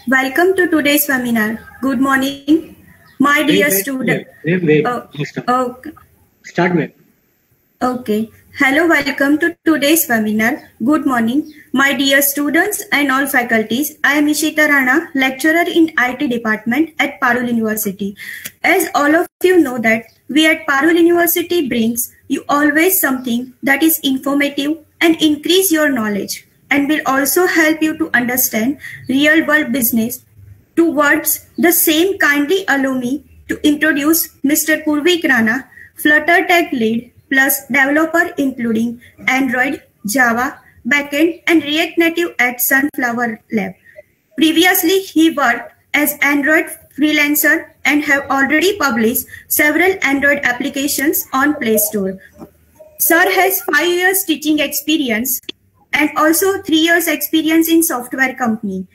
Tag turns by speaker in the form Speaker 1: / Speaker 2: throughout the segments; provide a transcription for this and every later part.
Speaker 1: Welcome to today's webinar. Good morning, my dear student.
Speaker 2: Wait. Start with.
Speaker 1: Okay. Hello, welcome to today's webinar. Good morning, my dear students and all faculties. I am Ishita Rana, lecturer in IT department at Parul University. As all of you know that we at Parul University brings you always something that is informative and increase your knowledge, and will also help you to understand real world business. Towards the same, kindly allow me to introduce Mr. Purvik Rana, Flutter Tech Lead plus developer including Android, Java, Backend and React Native at Sunflower Lab. Previously, he worked as Android freelancer and have already published several Android applications on Play Store. Sir has 5 years teaching experience and also 3 years experience in software company.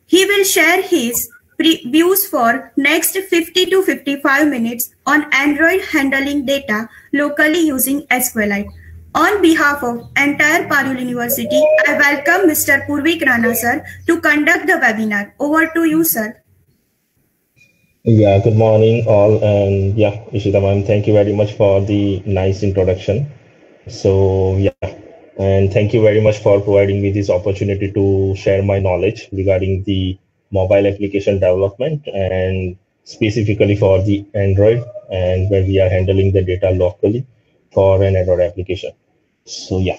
Speaker 1: He will share his views for next 50 to 55 minutes on Android handling data locally using SQLite. On behalf of entire Parul University, I welcome Mr. Purvik Rana sir to conduct the webinar. Over to you, sir.
Speaker 3: Yeah, good morning all, and yeah, Ishita ma'am, thank you very much for the nice introduction. So yeah, and thank you very much for providing me this opportunity to share my knowledge regarding the mobile application development and specifically for the Android, and where we are handling the data locally for an Android application. So yeah,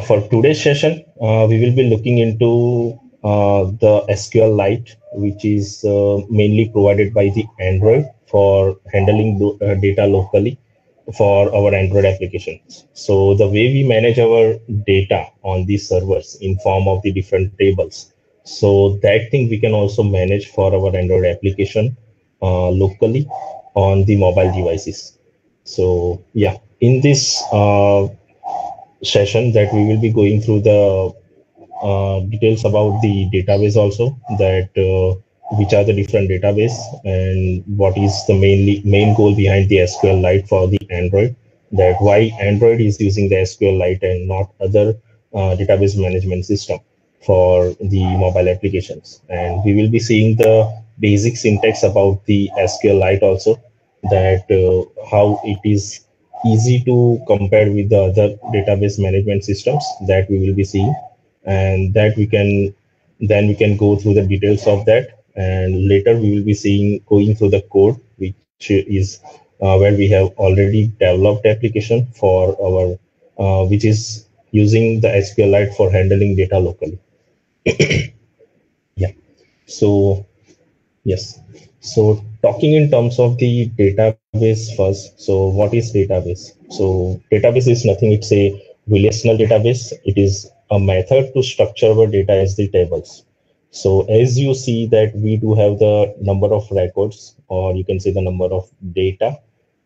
Speaker 3: for today's session, we will be looking into the SQLite, which is mainly provided by the Android for handling data locally for our Android applications. So the way we manage our data on these servers in form of the different tables, so that thing we can also manage for our Android application locally on the mobile devices. So yeah, in this session that we will be going through the details about the database also, that which are the different database and what is the main goal behind the SQLite for the Android, that why Android is using the SQLite and not other database management system for the mobile applications. And we will be seeing the basic syntax about the SQLite also, that how it is easy to compare with the other database management systems that we will be seeing, and that we can go through the details of that. And later we will be going through the code, which is where we have already developed application for our which is using the SQLite for handling data locally. Yeah, so yes, so talking in terms of the database first. So what is database? So database is nothing, it's a relational database. It is a method to structure our data as the tables. So as you see that we do have the number of records, or you can say the number of data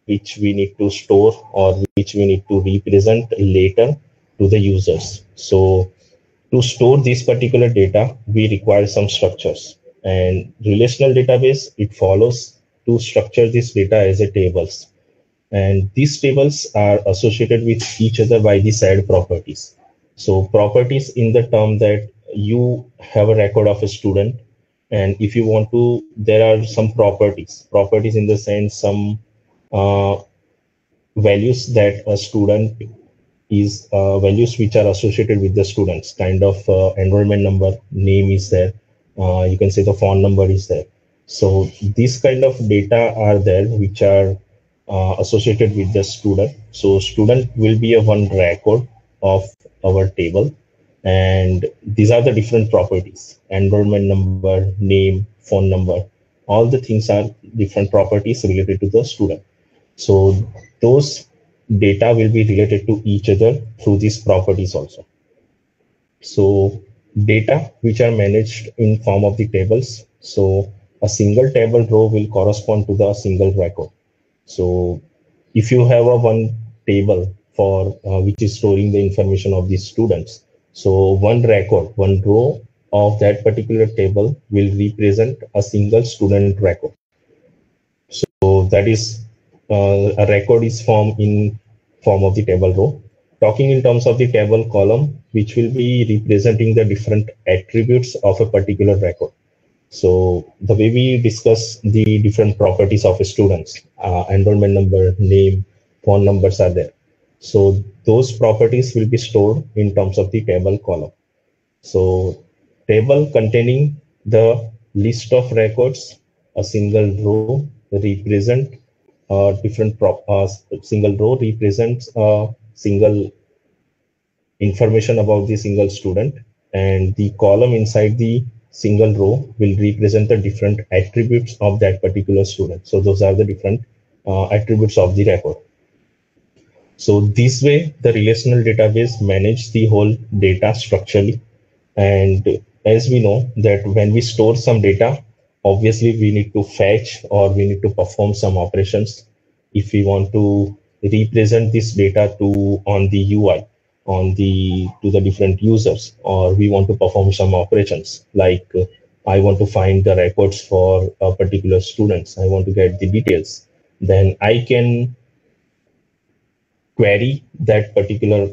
Speaker 3: which we need to store or which we need to represent later to the users. So to store this particular data, we require some structures, and relational database, it follows to structure this data as a tables. And these tables are associated with each other by the said properties. So properties in the term that you have a record of a student, and if you want to, there are some properties in the sense some values that a student is values which are associated with the students, kind of enrollment number, name is there, you can say the phone number is there. So these kind of data are there which are associated with the student. So student will be a one record of our table, and these are the different properties: enrollment number, name, phone number. All the things are different properties related to the student. So those data will be related to each other through these properties also. So data which are managed in form of the tables. So a single table row will correspond to the single record. So if you have a one table for which is storing the information of these students, so one record, one row of that particular table will represent a single student record. So that is a record is formed in form of the table row, talking in terms of the table column, which will be representing the different attributes of a particular record. So the way we discuss the different properties of a students, enrollment number, name, phone numbers are there. So those properties will be stored in terms of the table column. So table containing the list of records, a single row represent single row represents a single information about the single student, and the column inside the single row will represent the different attributes of that particular student. So those are the different attributes of the record. So this way, the relational database manages the whole data structurally. And as we know that when we store some data, obviously we need to fetch or we need to perform some operations if we want to represent this data to on the UI to the different users, or we want to perform some operations like I want to find the records for a particular students. I want to get the details. Then I can query that particular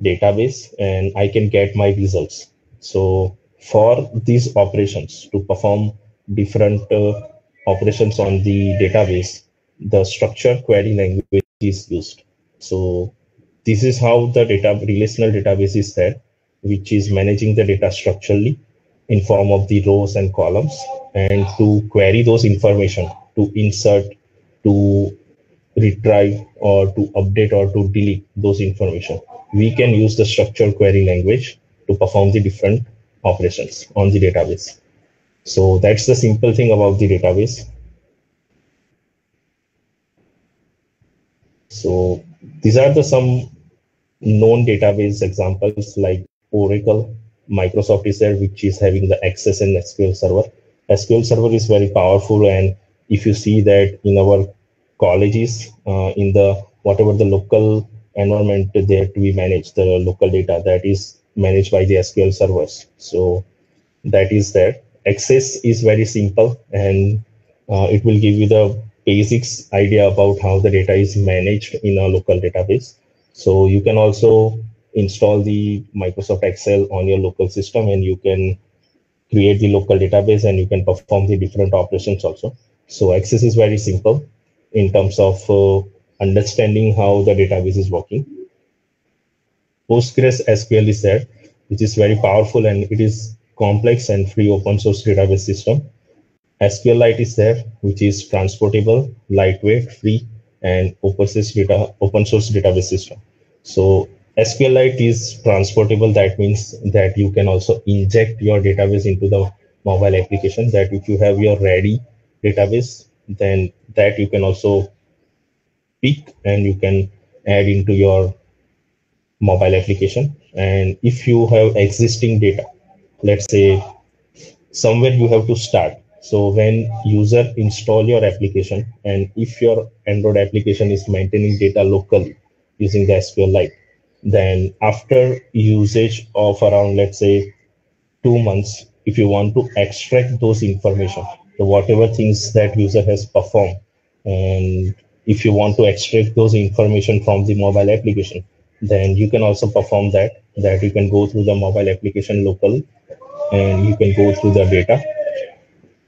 Speaker 3: database and I can get my results. So for these operations to perform different operations on the database, the structured query language is used. So this is how the relational database is there, which is managing the data structurally in form of the rows and columns, and to query those information, to insert, to retrieve, or to update or to delete those information. We can use the structured query language to perform the different operations on the database. So that's the simple thing about the database. So these are the some known database examples like Oracle. Microsoft is there, which is having the access in SQL Server. SQL Server is very powerful, and if you see that in our colleges, in the whatever the local environment there to be managed, the local data that is managed by the SQL servers. So that is there. Access is very simple, and it will give you the basics idea about how the data is managed in a local database. So you can also install the Microsoft Excel on your local system, and you can create the local database and you can perform the different operations also. So access is very simple in terms of understanding how the database is working. Postgres SQL is there, which is very powerful, and it is complex and free open source database system. SQLite is there, which is transportable, lightweight, free, and open source database system. So SQLite is transportable. That means that you can also inject your database into the mobile application. That if you have your ready database, then that you can also pick and you can add into your mobile application. And if you have existing data, let's say somewhere you have to start. So when user install your application, and if your Android application is maintaining data locally using the SQLite, then after usage of around, let's say 2 months, if you want to extract those information, so whatever things that user has performed, and if you want to extract those information from the mobile application, then you can also perform that you can go through the mobile application locally, and you can go through the data,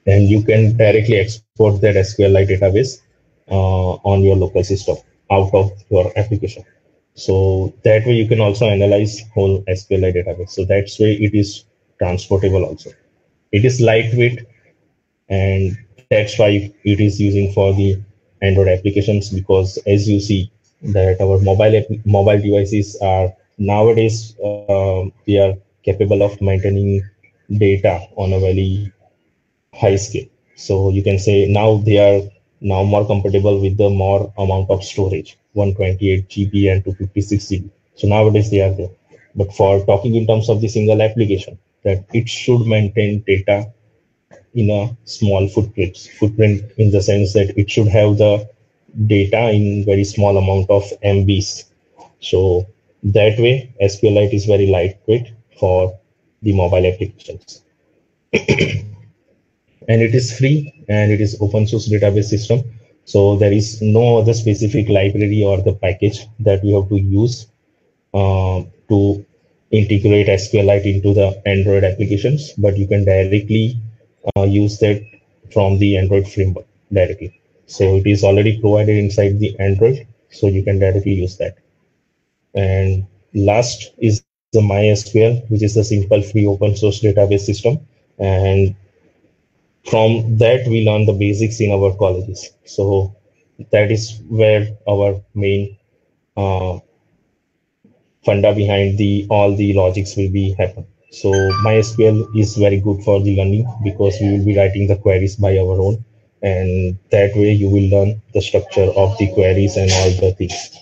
Speaker 3: and you can directly export that SQLite database on your local system out of your application. So that way you can also analyze whole SQLite database. So that's why it is transportable also. It is lightweight, and that's why it is using for the Android applications, because as you see that our mobile devices are nowadays they are capable of maintaining data on a very high scale. So you can say now they are now more compatible with the more amount of storage, 128 GB and 256 GB. So nowadays they are there. But for talking in terms of the single application, that it should maintain data in a small footprint in the sense that it should have the data in very small amount of MBs. So that way SQLite is very lightweight for the mobile applications. And it is free, and it is open source database system. So there is no other specific library or the package that we have to use. to integrate SQLite into the Android applications, but you can directly use that from the Android framework directly. So it is already provided inside the Android, so you can directly use that. And last is the MySQL, which is the simple free open source database system. And from that, we learn the basics in our colleges. So that is where our main funda behind the all the logics will be happen. So MySQL is very good for the learning because we will be writing the queries by our own, and that way you will learn the structure of the queries and all the things.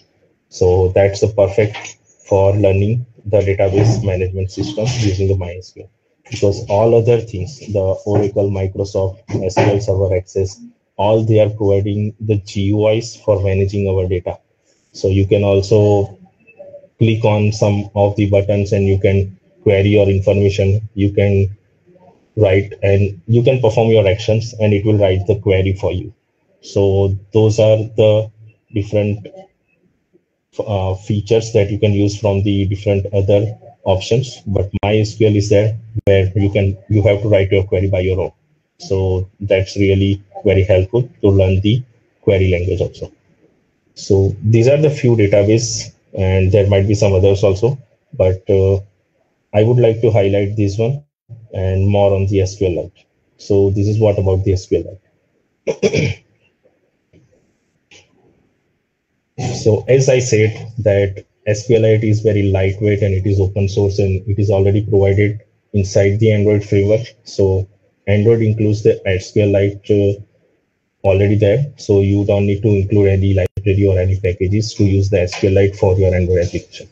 Speaker 3: So that's the perfect for learning the database management system using the MySQL. Because all other things, the Oracle, Microsoft, SQL Server Access, all they are providing the GUIs for managing our data. So you can also click on some of the buttons and you can query your information. You can write and you can perform your actions and it will write the query for you. So those are the different features that you can use from the different other options, but MySQL is there where you have to write your query by your own. So that's really very helpful to learn the query language also. So these are the few database, and there might be some others also, but I would like to highlight this one and more on the SQLite. So this is what about the SQLite. So as I said that SQLite is very lightweight and it is open source and it is already provided inside the Android framework. So Android includes the SQLite already there. So you don't need to include any library or any packages to use the SQLite for your Android application.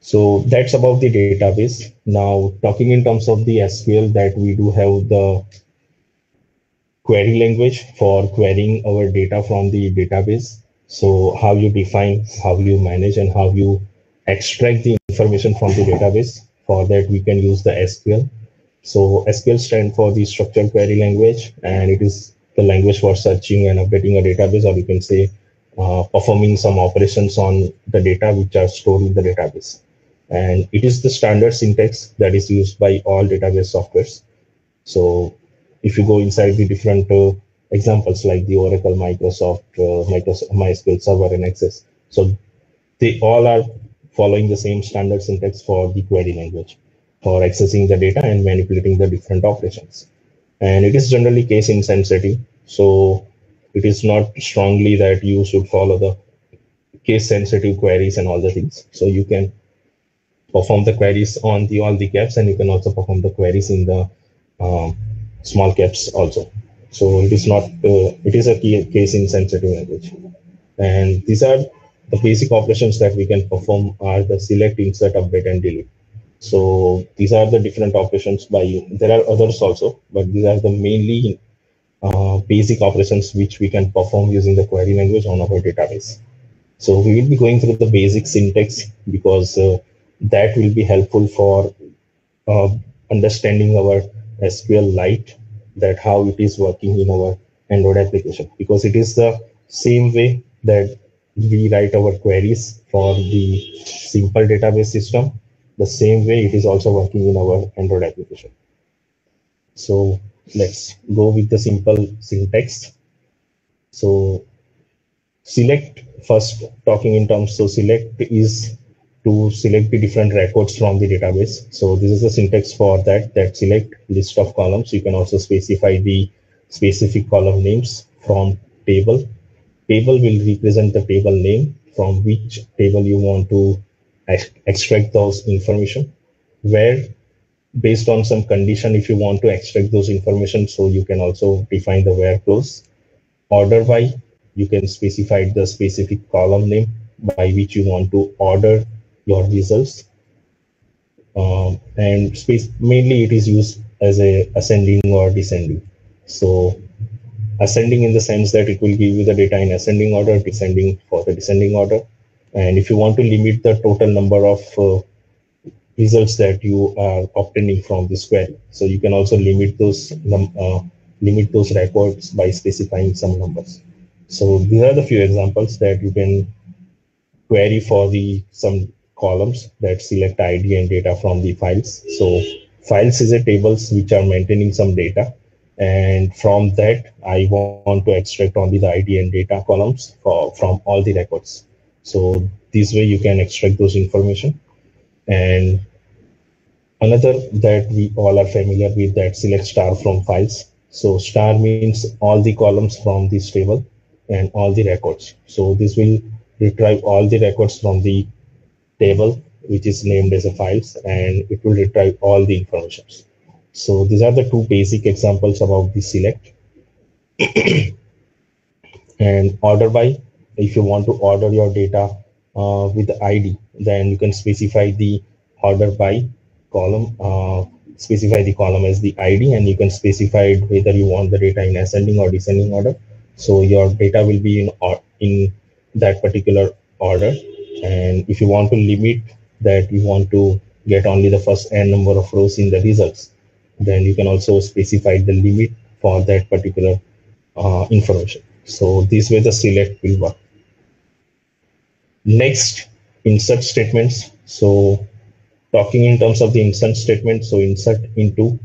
Speaker 3: So that's about the database. Now talking in terms of the SQL, that we do have the query language for querying our data from the database. So how you define, how you manage, and how you extract the information from the database. For that, we can use the SQL. So SQL stands for the structured query language, and it is the language for searching and updating a database, or you can say performing some operations on the data which are stored in the database. And it is the standard syntax that is used by all database softwares. So if you go inside the different examples like the Oracle, Microsoft, MySQL Server, and Access, so they all are following the same standard syntax for the query language for accessing the data and manipulating the different operations. And it is generally case insensitive, so it is not strongly that you should follow the case sensitive queries and all the things. So you can perform the queries on the all the caps, and you can also perform the queries in the small caps also. So it is not it is a case insensitive language. And these are the basic operations that we can perform are the select, insert, update, and delete. So these are the different operations by, there are others also, but these are the mainly basic operations which we can perform using the query language on our database. So we will be going through the basic syntax because that will be helpful for understanding our SQLite, that how it is working in our Android application, because it is the same way that we write our queries for the simple database system. The same way it is also working in our Android application. So let's go with the simple syntax. So select, first talking in terms, so select is to select the different records from the database. So this is the syntax for that select list of columns. You can also specify the specific column names from table. Table will represent the table name from which table you want to extract those information, where based on some condition, if you want to extract those information, so you can also define the where clause. Order by, you can specify the specific column name by which you want to order your results. And mainly it is used as a ascending or descending. So ascending in the sense that it will give you the data in ascending order, descending for the descending order. And if you want to limit the total number of results that you are obtaining from this query, so you can also limit those records by specifying some numbers. So these are the few examples that you can query for the some columns that select ID and data from the files. So files is a tables which are maintaining some data, and from that I want to extract only the ID and data columns from all the records. So this way you can extract those information. And another that we all are familiar with, that select star from files. So star means all the columns from this table and all the records. So this will retrieve all the records from the table which is named as a files, and it will retrieve all the information. So these are the two basic examples about the select. And order by, if you want to order your data with the ID, then you can specify the order by column, specify the column as the ID, and you can specify whether you want the data in ascending or descending order. So your data will be in that particular order. And if you want to limit that, you want to get only the first n number of rows in the results, then you can also specify the limit for that particular information. So this way the select will work. Next, insert statements. So talking in terms of the insert statement, so insert into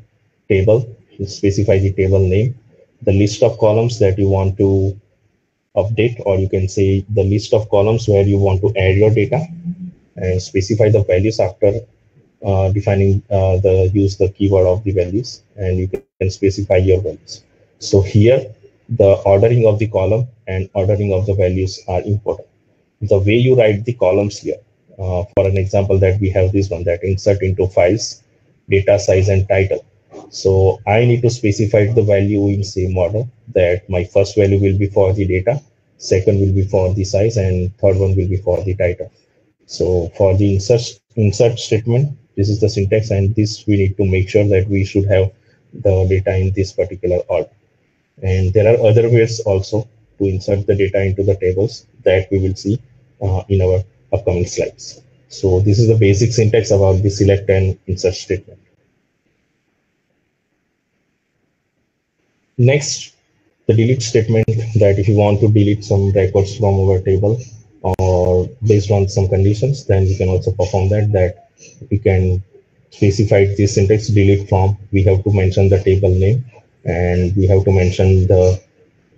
Speaker 3: table, you specify the table name, the list of columns that you want to update, or you can say the list of columns where you want to add your data, and specify the values after defining use the keyword of the values, and you can specify your values. So here the ordering of the column and ordering of the values are important. The way you write the columns here, for an example that we have this one, that insert into files, data size and title. So I need to specify the value in same order, that my first value will be for the data, second will be for the size, and third one will be for the title. So for the insert statement, this is the syntax, and this we need to make sure that we should have the data in this particular order. And there are other ways also to insert the data into the tables that we will see in our upcoming slides. So this is the basic syntax about the select and insert statement. Next, the delete statement, that if you want to delete some records from our table or based on some conditions, then we can also perform that we can specify this syntax delete from. We have to mention the table name, and we have to mention the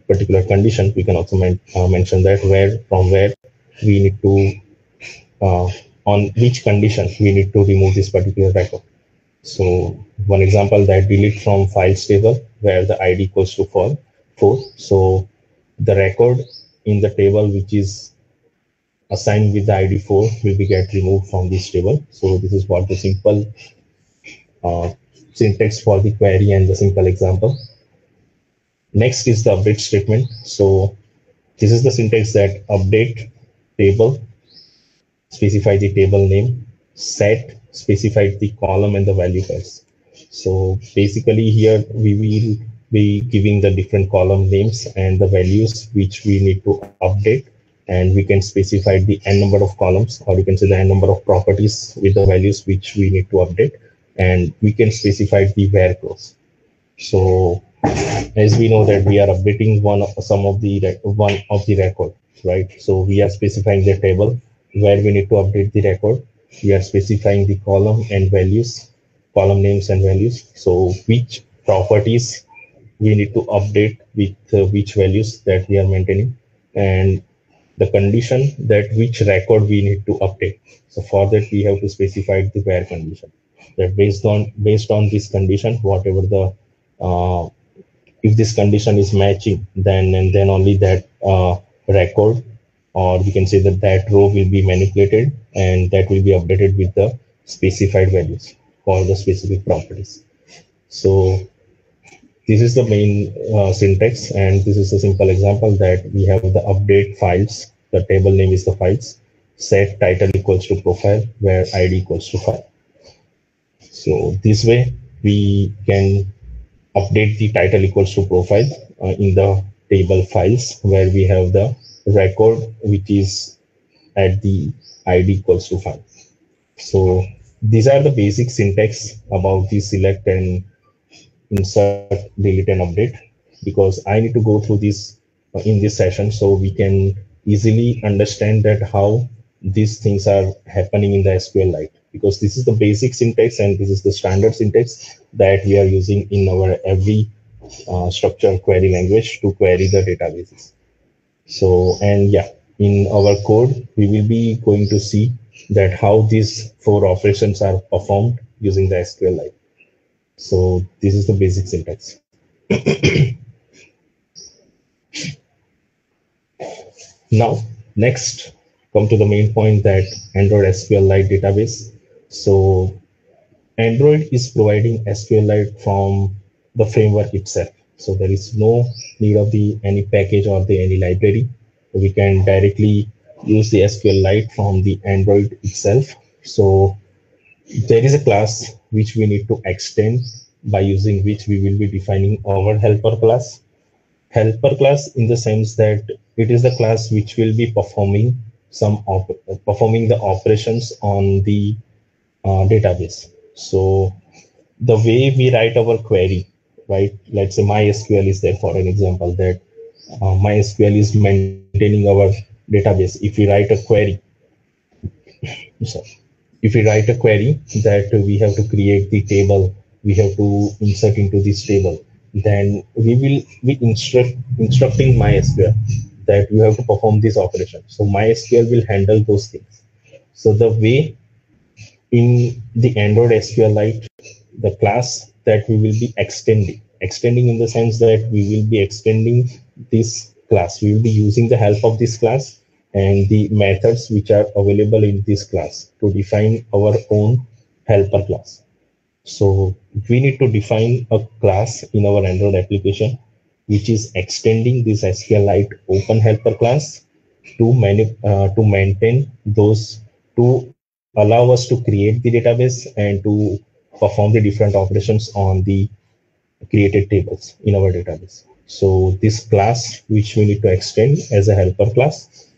Speaker 3: particular condition. We can also mention that from where we need to, on which condition we need to remove this particular record. So one example, that delete from files table where the ID equals to 4. So the record in the table which is assigned with the ID 4 will be get removed from this table. So this is what the simple syntax for the query and the simple example. Next is the update statement. So this is the syntax that update table, specify the table name, set, specify the column and the value pairs. So basically here we will be giving the different column names and the values which we need to update, and we can specify the n number of columns, or you can say the n number of properties with the values which we need to update, and we can specify the where clause. So as we know that we are updating one of the record, right? So we are specifying the table where we need to update the record. We are specifying the column and values, column names and values. So which properties we need to update with which values that we are maintaining, and the condition that which record we need to update. So for that we have to specify the where condition, that based on this condition, whatever the if this condition is matching, then only that record, or we can say that row will be manipulated, and that will be updated with the specified values for the specific properties. So this is the main syntax, and this is a simple example that we have the update files. The table name is the files. Set title equals to profile, where ID equals to file. So this way we can update the title equals to profile in the table files, where we have the record which is at the ID equals to 5. So these are the basic syntax about the select and insert, delete and update, because I need to go through this in this session, so we can easily understand that how these things are happening in the SQLite, because this is the basic syntax and this is the standard syntax that we are using in our every structured query language to query the databases. So, and yeah, in our code, we will be going to see that how these 4 operations are performed using the SQLite. So this is the basic syntax. Now, next, come to the main point, that Android SQLite database. So Android is providing SQLite from the framework itself. So there is no need of any package or any library. We can directly use the SQLite from the Android itself. So there is a class which we need to extend, by using which we will be defining our helper class. Helper class in the sense that it is the class which will be performing performing the operations on the database. So the way we write our query, right? Let's say MySQL is there for an example, that MySQL is maintaining our database. If we write a query, sorry, if we write a query that we have to create the table, we have to insert into this table, then we will be instructing MySQL that you have to perform this operation. So MySQL will handle those things. So the way in the Android SQLite, the class that we will be extending in the sense that we will be extending this class. We will be using the help of this class and the methods which are available in this class to define our own helper class. So we need to define a class in our Android application which is extending this SQLite open helper class to maintain those, to allow us to create the database and to perform the different operations on the created tables in our database. So this class which we need to extend as a helper class.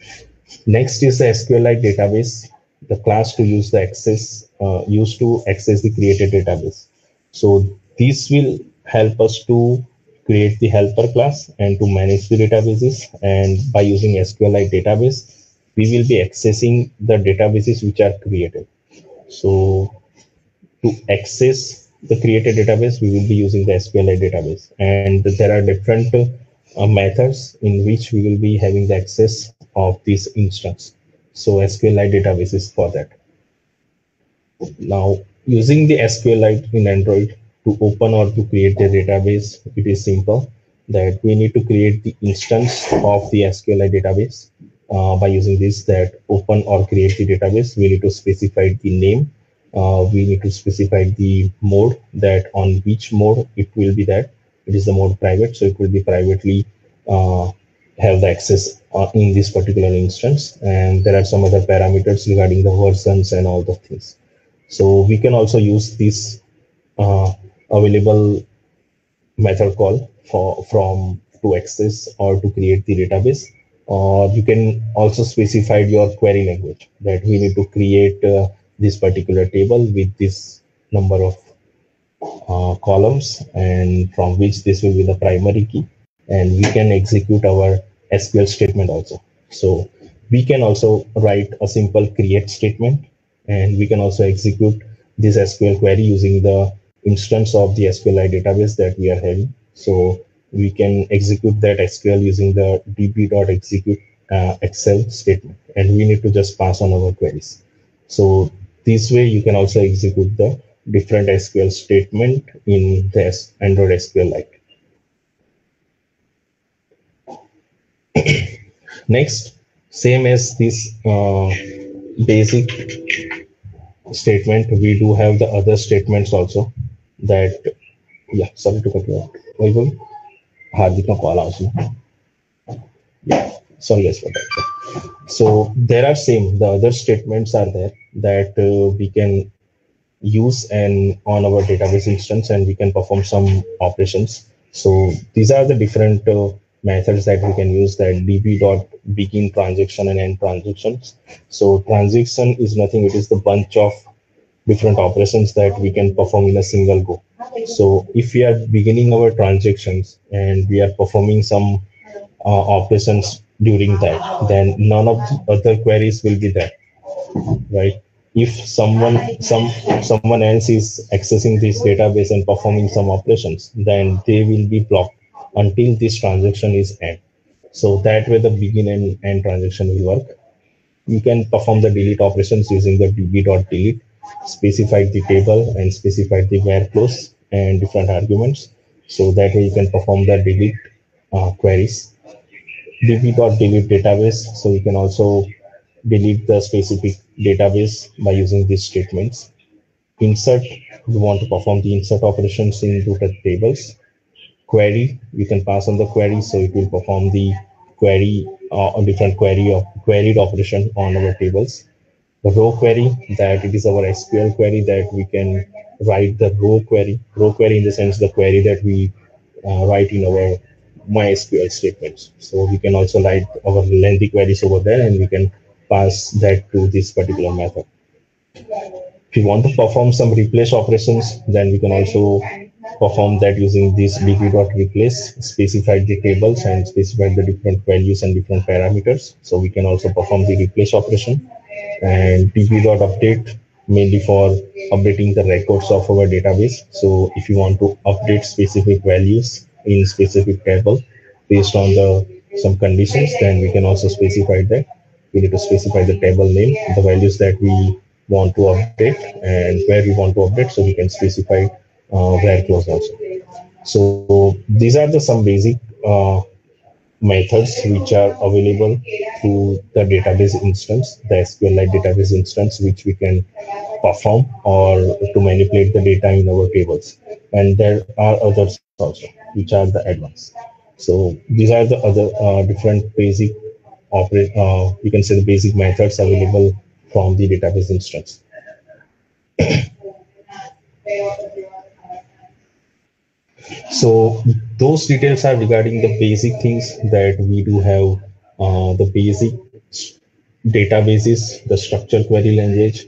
Speaker 3: Next is the SQLite database, the class to use the access used to access the created database. So this will help us to create the helper class and to manage the databases. And by using SQLite database, we will be accessing the databases which are created. So to access the created database, we will be using the SQLite database. And there are different methods in which we will be having the access of this instance. So SQLite database is for that. Now, using the SQLite in Android to open or to create the database, it is simple that we need to create the instance of the SQLite database. By using this, that open or create the database, we need to specify the name. We need to specify the mode, that on which mode it will be that. It is the mode private, so it will be privately have the access in this particular instance. And there are some other parameters regarding the versions and all the things. So we can also use this available method call to access or to create the database. Or you can also specify your query language, that we need to create this particular table with this number of columns, and from which this will be the primary key, and we can execute our SQL statement also. So we can also write a simple create statement, and we can also execute this SQL query using the instance of the SQLite database that we are having. So we can execute that SQL using the db.execute Excel statement, and we need to just pass on our queries. So this way you can also execute the different SQL statement in the Android SQLite. Next, same as this basic statement, we do have the other statements also. That, yeah, sorry to cut you off. Hardik na call also. Yeah, sorry guys for that. So there are the other statements are there that we can use and on our database instance, and we can perform some operations. So these are the different methods that we can use, that db.begin transaction and end transactions. So transaction is nothing, it is the bunch of different operations that we can perform in a single go. So if we are beginning our transactions and we are performing some operations during that, then none of the other queries will be there, right? If someone else is accessing this database and performing some operations, then they will be blocked until this transaction is end. So that way the begin and end transaction will work. You can perform the delete operations using the db.delete, specify the table and specify the where clause and different arguments. So that way you can perform the delete queries. db.delete database, so you can also delete the specific database by using these statements. Insert, you want to perform the insert operations into the tables. Query, you can pass on the query, so it will perform the query a different queried operation on our tables. The row query, that it is our SQL query that we can write the row query in the sense the query that we write in our MySQL statements. So we can also write our lengthy queries over there and we can pass that to this particular method. If you want to perform some replace operations, then we can also perform that using this db.replace, specify the tables and specify the different values and different parameters. So we can also perform the replace operation. And db.update, mainly for updating the records of our database. So if you want to update specific values in specific table based on the some conditions, then we can also specify that. We need to specify the table name, the values that we want to update and where we want to update, so we can specify where clause also. So these are the some basic methods which are available to the database instance, the SQLite database instance, which we can perform or to manipulate the data in our tables. And there are others also, which are the advanced. So these are the other different basic you can say the basic methods available from the database instance. So those details are regarding the basic things that we do have, the basic databases, the structured query language,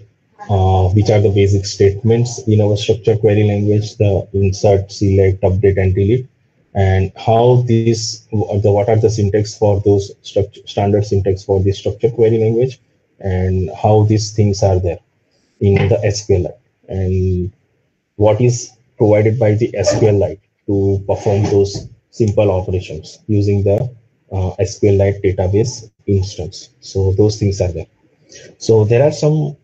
Speaker 3: which are the basic statements in our structured query language, the insert, select, update, and delete, and how what are the syntax for those standard syntax for the structured query language, and how these things are there in the SQLite, and what is provided by the SQLite to perform those simple operations using the SQLite database instance. So those things are there. So there are some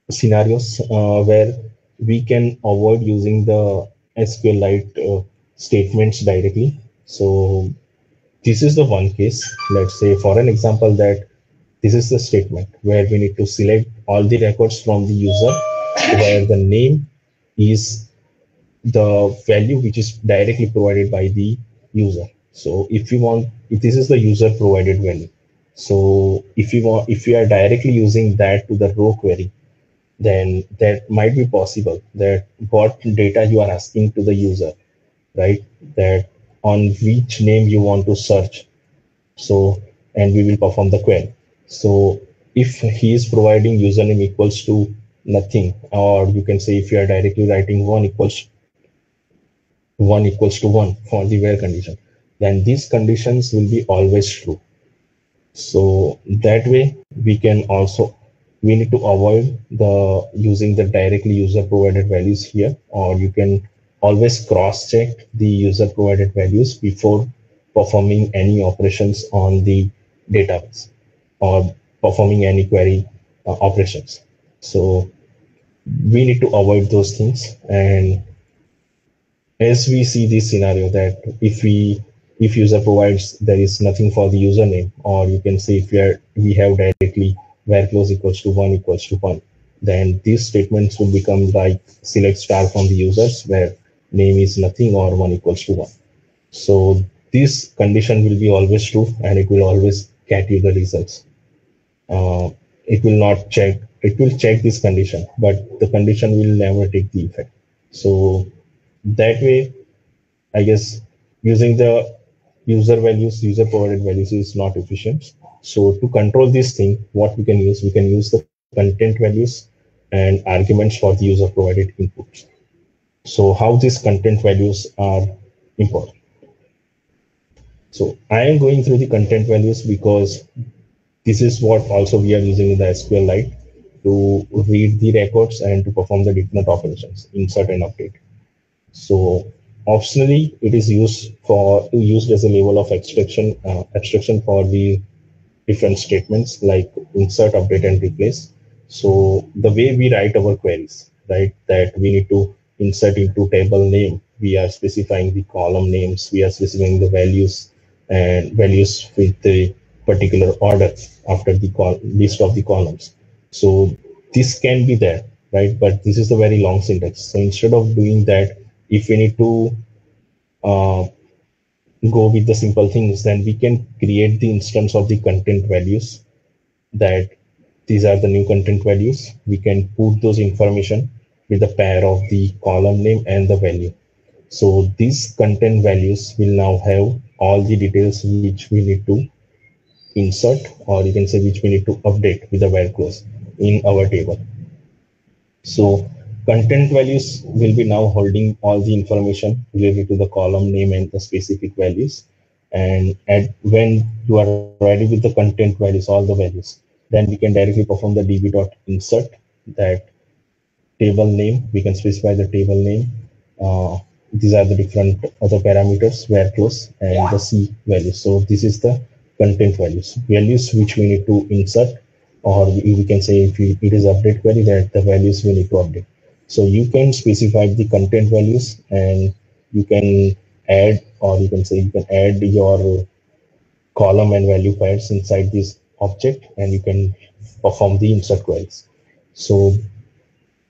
Speaker 3: scenarios where we can avoid using the SQLite statements directly. So this is the one case. Let's say for an example that this is the statement where we need to select all the records from the user where the name is the value which is directly provided by the user. So if this is the user provided value. So if you are directly using that to the row query, then that might be possible that what data you are asking to the user, right? That on which name you want to search. So, and we will perform the query. So if he is providing username equals to nothing, or you can say if you are directly writing 1 equals to 1 for the where condition, then these conditions will be always true. So that way we need to avoid using the directly user provided values here, or you can always cross check the user provided values before performing any operations on the database or performing any query operations. So we need to avoid those things. And as we see this scenario that if user provides there is nothing for the username, or you can say if we have directly where clause equals to 1 equals to 1, then these statements will become like select star from the users where name is nothing or 1 equals to 1. So this condition will be always true and it will always get you the results. It will check this condition, but the condition will never take the effect. So that way, I guess using the user provided values is not efficient. So to control this thing, what we can use the content values and arguments for the user provided inputs. So how these content values are important. So I am going through the content values because this is what also we are using in the SQLite to read the records and to perform the different operations, insert and update. So optionally, it is used as a level of abstraction for the different statements like insert, update, and replace. So the way we write our queries, right, that we need to insert into table name, we are specifying the column names, we are specifying the values and values with the particular order after the list of the columns. So this can be there, right? But this is a very long syntax. So instead of doing that, if we need to uh, go with the simple things, then we can create the instance of the content values, that these are the new content values. We can put those information with a pair of the column name and the value. So these content values will now have all the details which we need to insert, or you can say which we need to update with the where clause in our table. So content values will be now holding all the information related to the column name and the specific values. And when you are ready with the content values, all the values, then we can directly perform the db.insert, that table name. We can specify the table name. These are the different other parameters, where clause and the C values. So this is the content values which we need to insert, or we can say if it is update query, that the values we need to update. So you can specify the content values, and you can add, or you can say you can add your column and value pairs inside this object, and you can perform the insert queries. So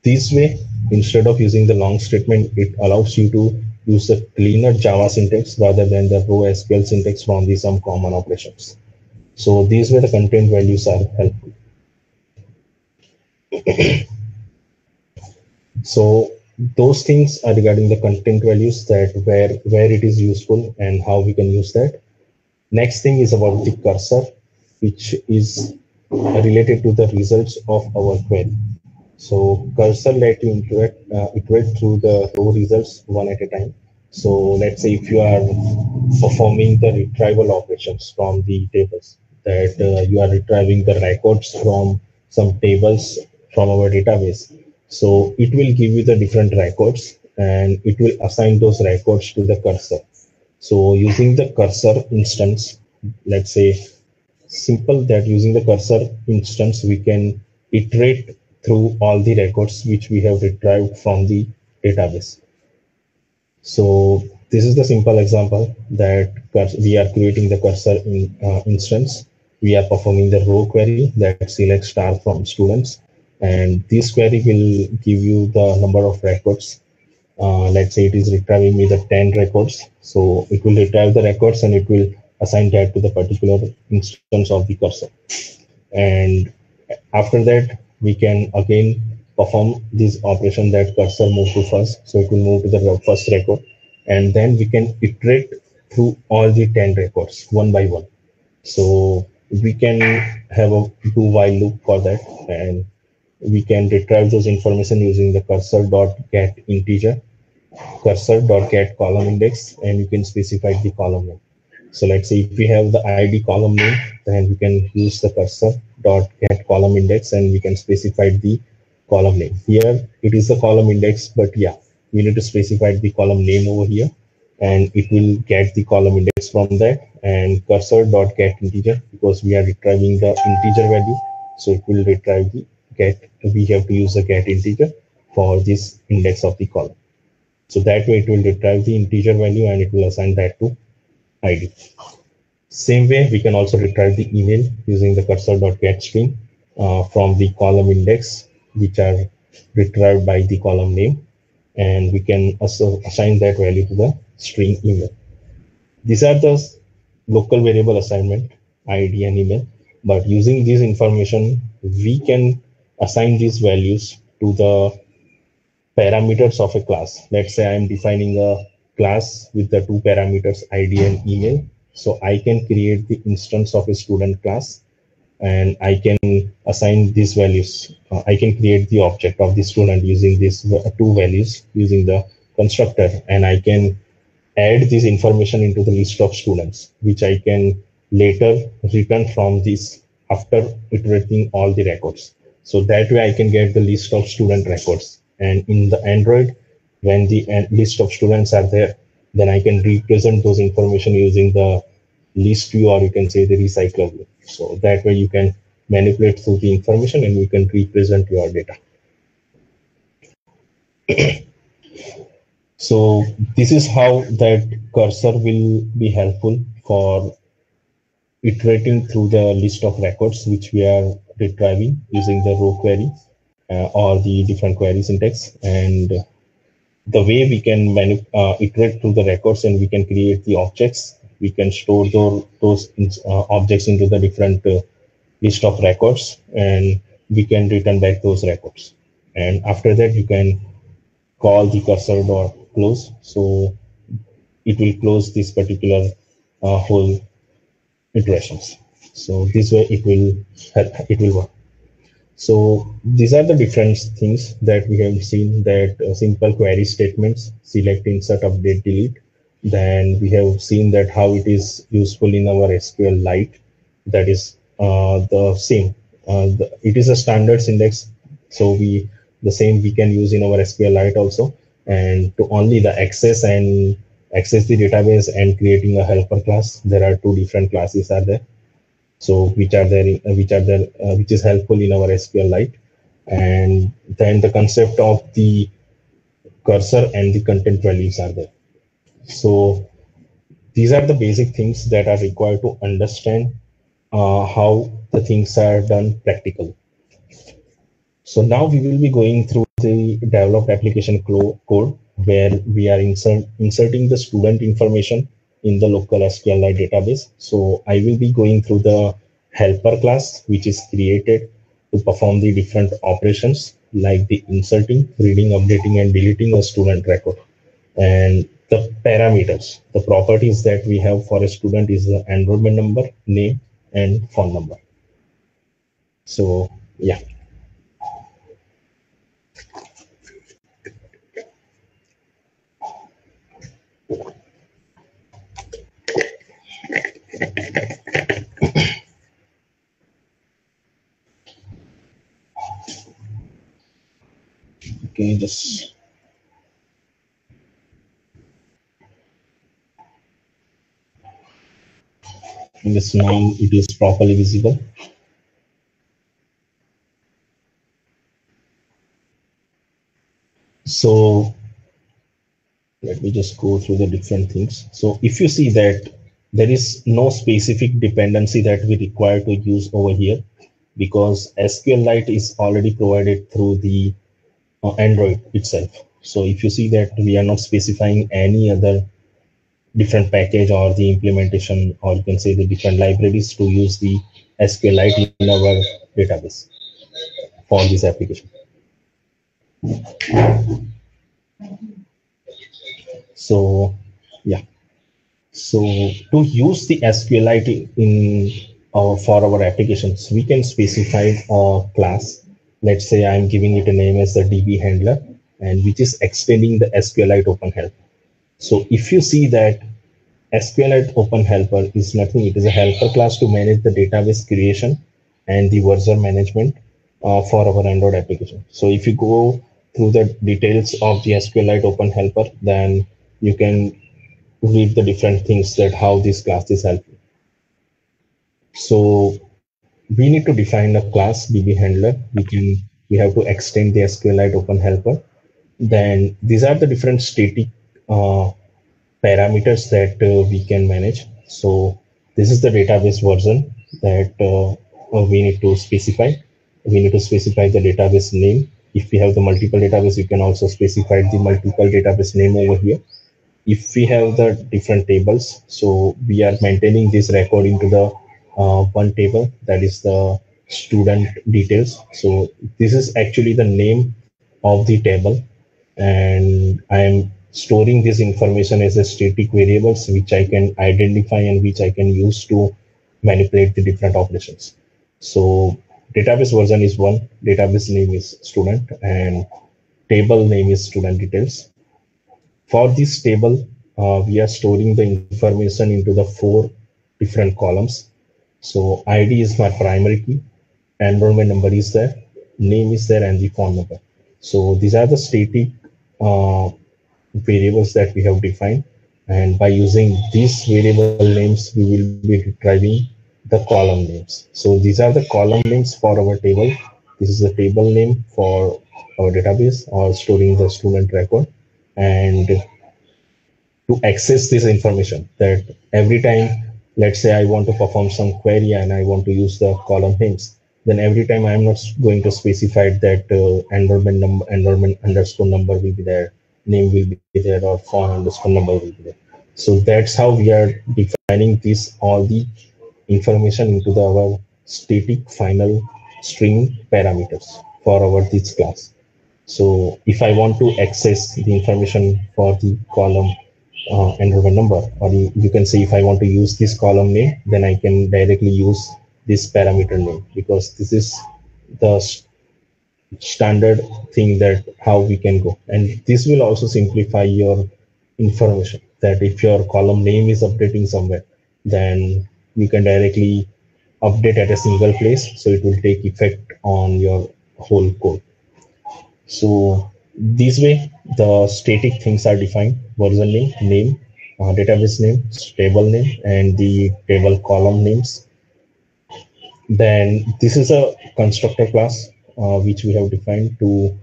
Speaker 3: this way, instead of using the long statement, it allows you to use the cleaner Java syntax rather than the raw SQL syntax from the some common operations. So these way the content values are helpful. So those things are regarding the content values, that where it is useful and how we can use that. Next thing is about the cursor, which is related to the results of our query. So cursor let you iterate through the row results one at a time. So let's say if you are performing the retrieval operations from the tables, that you are retrieving the records from some tables from our database. So it will give you the different records, and it will assign those records to the cursor. So using the cursor instance, let's say simple that using the cursor instance, we can iterate through all the records which we have retrieved from the database. So this is the simple example that we are creating the cursor instance. We are performing the row query that selects star from students, and this query will give you the number of records. Let's say it is retrieving me the 10 records. So it will retrieve the records, and it will assign that to the particular instance of the cursor. And after that, we can again perform this operation that cursor move to first. So it will move to the first record, and then we can iterate through all the 10 records one by one. So we can have a do while loop for that, and we can retrieve those information using the cursor.get integer, cursor.get column index, and you can specify the column name. So let's say if we have the ID column name, then we can use the cursor.get column index, and we can specify the column name. Here it is the column index, but yeah, we need to specify the column name over here, and it will get the column index from that. And cursor.get integer, because we are retrieving the integer value, so it will retrieve the get. We have to use the get integer for this index of the column. So that way it will retrieve the integer value, and it will assign that to ID. Same way, we can also retrieve the email using the cursor.get string from the column index, which are retrieved by the column name, and we can also assign that value to the string email. These are the local variable assignment, ID and email. But using this information, we can assign these values to the parameters of a class. Let's say I'm defining a class with the two parameters, ID and email. So I can create the instance of a student class, and I can assign these values. I can create the object of the student using these two values using the constructor, and I can add this information into the list of students, which I can later return from this after iterating all the records. So that way I can get the list of student records. And in the Android, when the list of students are there, then I can represent those information using the list view, or you can say the recycler view. So that way you can manipulate through the information and you can represent your data. So this is how that cursor will be helpful for iterating through the list of records which we are retrieving using the row query or the different query syntax. And the way we can iterate through the records, and we can create the objects, we can store those objects into the different list of records, and we can return back those records. And after that, you can call the cursor dot close, so it will close this particular whole iterations. So this way it will work. So these are the different things that we have seen, that simple query statements, select, insert, update, delete. Then we have seen that how it is useful in our SQLite. That is the same. It is a standard syntax, so the same we can use in our SQLite also. And to only the access the database and creating a helper class, there are two different classes are there. So which is helpful in our SQLite. And then the concept of the cursor and the content values are there. So these are the basic things that are required to understand how the things are done practically. So now we will be going through the developed application code, where we are inserting the student information in the local SQLite database. So I will be going through the helper class, which is created to perform the different operations like the inserting, reading, updating, and deleting a student record. And the parameters, the properties that we have for a student is the enrollment number, name, and phone number. So yeah. Okay, just this now it is properly visible. So let me just go through the different things. So if you see that there is no specific dependency that we require to use over here, because SQLite is already provided through the Android itself. So if you see that we are not specifying any other different package or the implementation, or you can say the different libraries to use the SQLite in our database for this application. So yeah, so to use the SQLite in for our applications, we can specify a class. Let's say I'm giving it a name as the DB handler, and which is extending the SQLite Open Helper. So if you see that SQLite Open Helper is nothing, it is a helper class to manage the database creation and the version management for our Android application. So if you go through the details of the SQLite Open Helper, then you can read the different things that how this class is helpful. So we need to define a class DB handler. We have to extend the SQLite Open Helper. Then these are the different static parameters that we can manage. So this is the database version that we need to specify. We need to specify the database name. If we have the multiple database, you can also specify the multiple database name over here. If we have the different tables, so we are maintaining this record into the one table, that is the student details. So this is actually the name of the table, and I am storing this information as a static variables which I can identify and which I can use to manipulate the different operations. So database version is one, database name is student, and table name is student details. For this table, we are storing the information into the 4 different columns. So ID is my primary key, enrollment number is there, name is there, and the phone number. So these are the static variables that we have defined. And by using these variable names, we will be retrieving the column names. So these are the column names for our table. This is the table name for our database or storing the student record. And to access this information, that every time, let's say I want to perform some query and I want to use the column names, then every time I'm not going to specify that enrollment number, enrollment underscore number will be there, name will be there, or phone underscore number will be there. So that's how we are defining this, all the information into our static final string parameters for our this class. So if I want to access the information for the column enrollment number, or you can say if I want to use this column name, then I can directly use this parameter name, because this is the standard thing that how we can go. And this will also simplify your information, that if your column name is updating somewhere, then you can directly update at a single place, so it will take effect on your whole code. So this way the static things are defined: version name, database name, table name, and the table column names. Then this is a constructor class which we have defined to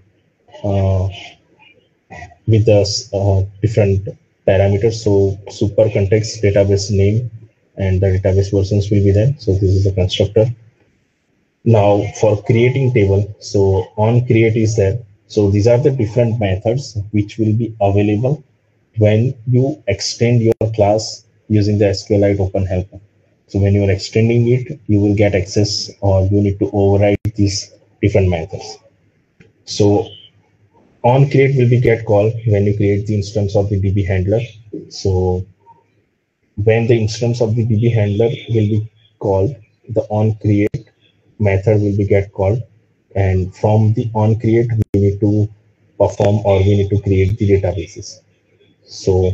Speaker 3: with the different parameters. So super context, database name, and the database versions will be there. So this is the constructor. Now for creating table, so on create is there. So these are the different methods which will be available when you extend your class using the SQLite Open Helper. So when you are extending it, you will get access, or you need to override these different methods. So on create will be get called when you create the instance of the DB handler. So when the instance of the DB handler will be called, the on create method will be get called, and from the on create we need to perform, or we need to create the databases. So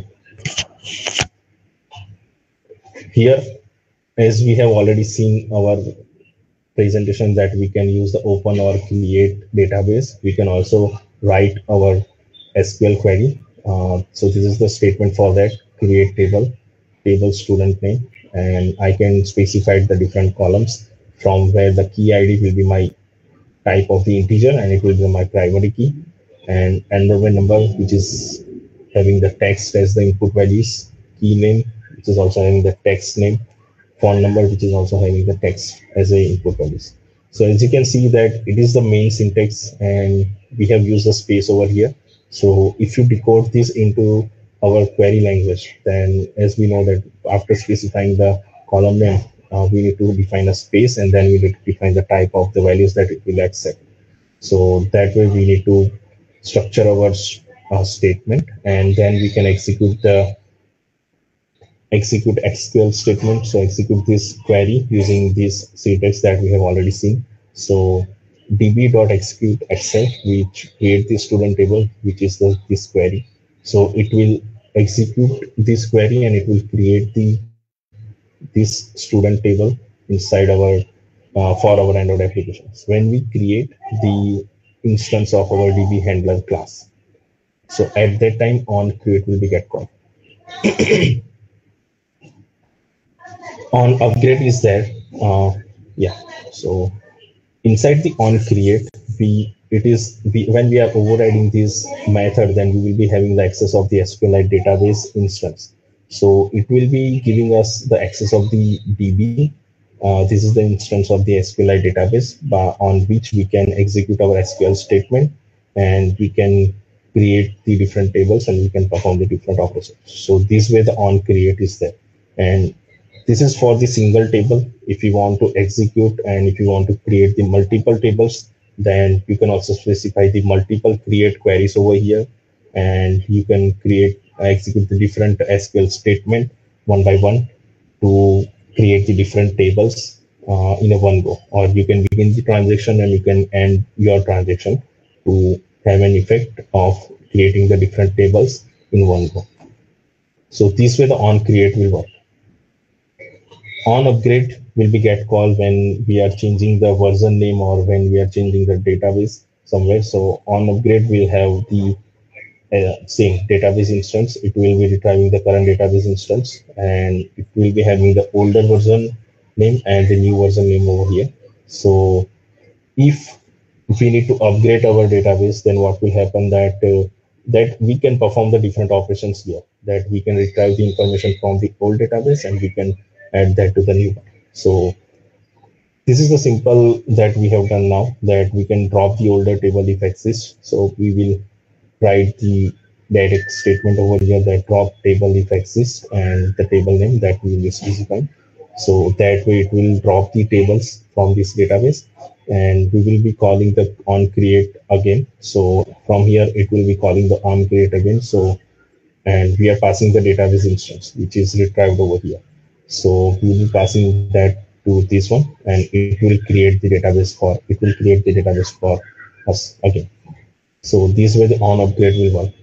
Speaker 3: here, as we have already seen our presentation, that we can use the open or create database, we can also write our SQL query. So this is the statement for that: create table, table student name, and I can specify the different columns from where the key ID will be my type of the integer, and it will be my primary key, and enrollment number, which is having the text as the input values, key name, which is also having the text name, phone number, which is also having the text as a input values. So as you can see that it is the main syntax, and we have used the space over here. So if you decode this into our query language, then as we know that after specifying the column name, we need to define a space, and then we need to define the type of the values that it will accept. So that way we need to structure our statement, and then we can execute the SQL statement. So execute this query using this syntax that we have already seen. So db.execute excel, which create the student table, which is this query. So it will execute this query, and it will create this student table inside our for our Android applications when we create the instance of our DB handler class. So at that time, on create will be get called. On upgrade is there. Yeah. So inside the on create, when we are overriding this method, then we will be having the access of the SQLite database instance. So it will be giving us the access of the DB. This is the instance of the SQLite database on which we can execute our SQL statement, and we can create the different tables, and we can perform the different operations. So this way the on create is there. And this is for the single table. If you want to execute and if you want to create the multiple tables, then you can also specify the multiple create queries over here, and you can execute the different SQL statement one by one to create the different tables in a one go. Or you can begin the transaction and you can end your transaction to have an effect of creating the different tables in one go. So this way the on create will work. On upgrade will be get called when we are changing the version name or when we are changing the database somewhere. So on upgrade will have the same database instance. It will be retrieving the current database instance, and it will be having the older version name and the new version name over here. So if we need to upgrade our database, then what will happen that we can perform the different operations here, that we can retrieve the information from the old database and we can add that to the new one. So this is the simple that we have done now, that we can drop the older table if exists. So we will write the direct statement over here that drop table if exists and the table name that we will specify. So that way it will drop the tables from this database, and we will be calling the on create again. So from here it will be calling the on create again. So and we are passing the database instance which is retrieved over here. So we will be passing that to this one, and it will create the database for us again. So this way the on upgrade will work.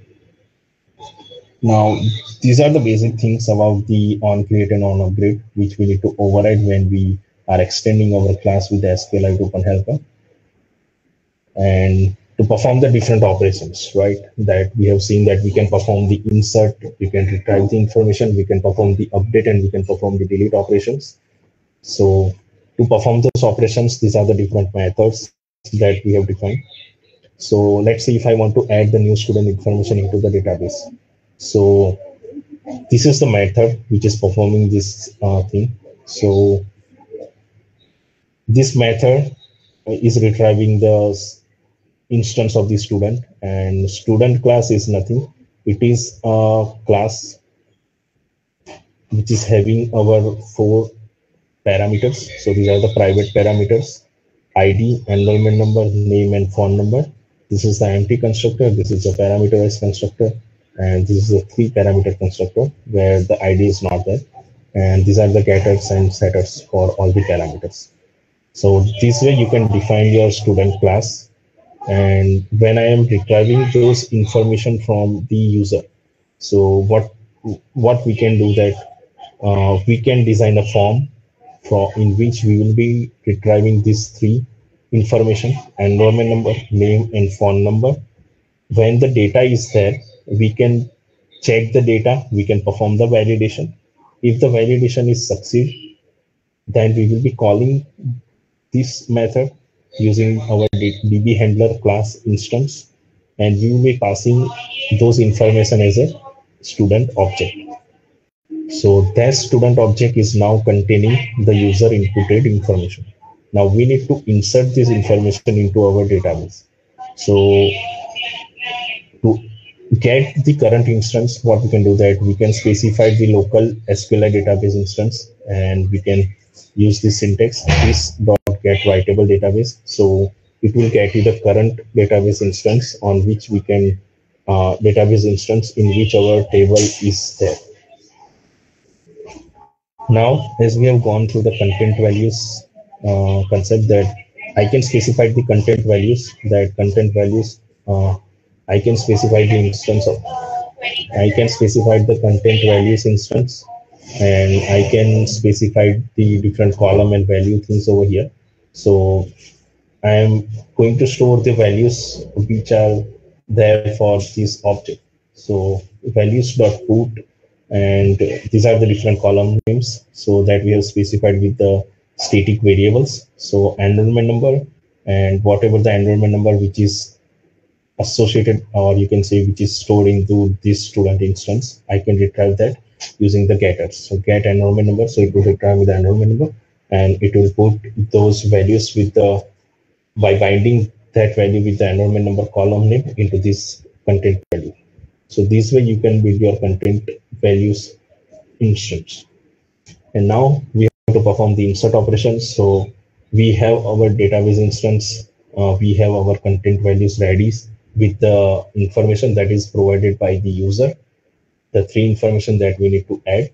Speaker 3: Now, these are the basic things about the on create and on upgrade, which we need to override when we are extending our class with the SQLite Open Helper. And to perform the different operations, right, that we have seen that we can perform the insert, we can retrieve the information, we can perform the update, and we can perform the delete operations. So to perform those operations, these are the different methods that we have defined. So let's say if I want to add the new student information into the database. So this is the method which is performing this thing. So this method is retrieving the instance of the student, and student class is nothing. It is a class which is having our 4 parameters. So these are the private parameters: ID, enrollment number, name, and phone number. This is the empty constructor. This is a parameterized constructor. And this is a 3-parameter constructor where the ID is not there. And these are the getters and setters for all the parameters. So this way you can define your student class. And when I am retrieving those information from the user, so what we can do that we can design a form in which we will be retrieving these 3 information: enrollment number, name, and phone number. When the data is there, we can check the data, we can perform the validation. If the validation is succeed, then we will be calling this method using our DB handler class instance, and we will be passing those information as a student object. So that student object is now containing the user inputted information. Now we need to insert this information into our database. So to get the current instance, what we can do that we can specify the local SQLite database instance, and we can use this syntax, this dot get writable database. So it will get you the current database instance on which we can database instance in which our table is there. Now, as we have gone through the content values concept, that I can specify the content values, I can specify the instance of, I can specify the content values instance, and I can specify the different column and value things over here. So I am going to store the values which are there for this object. So values.put, and these are the different column names, so that we have specified with the static variables. So enrollment number, and whatever the enrollment number which is associated, or you can say which is stored into this student instance, I can retrieve that using the getters. So get enrollment number, so it will retrieve with the enrollment number, and it will put those values with the, by binding that value with the enrollment number column name into this content value. So this way you can build your content values instance. And now we have to perform the insert operations. So we have our database instance, we have our content values ready with the information that is provided by the user, the 3 information that we need to add,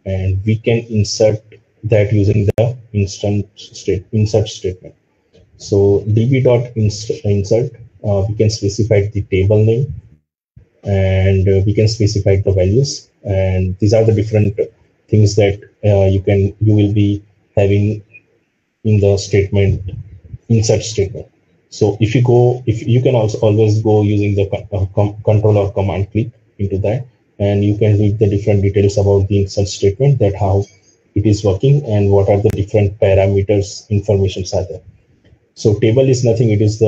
Speaker 3: and we can insert that using the insert statement. So db.insert, we can specify the table name, and we can specify the values, and these are the different things that you will be having in the statement, insert statement. So if you can also always go using the control or command click into that, and you can read the different details about the insert statement, that how it is working and what are the different parameters informations are there. So table is nothing. It is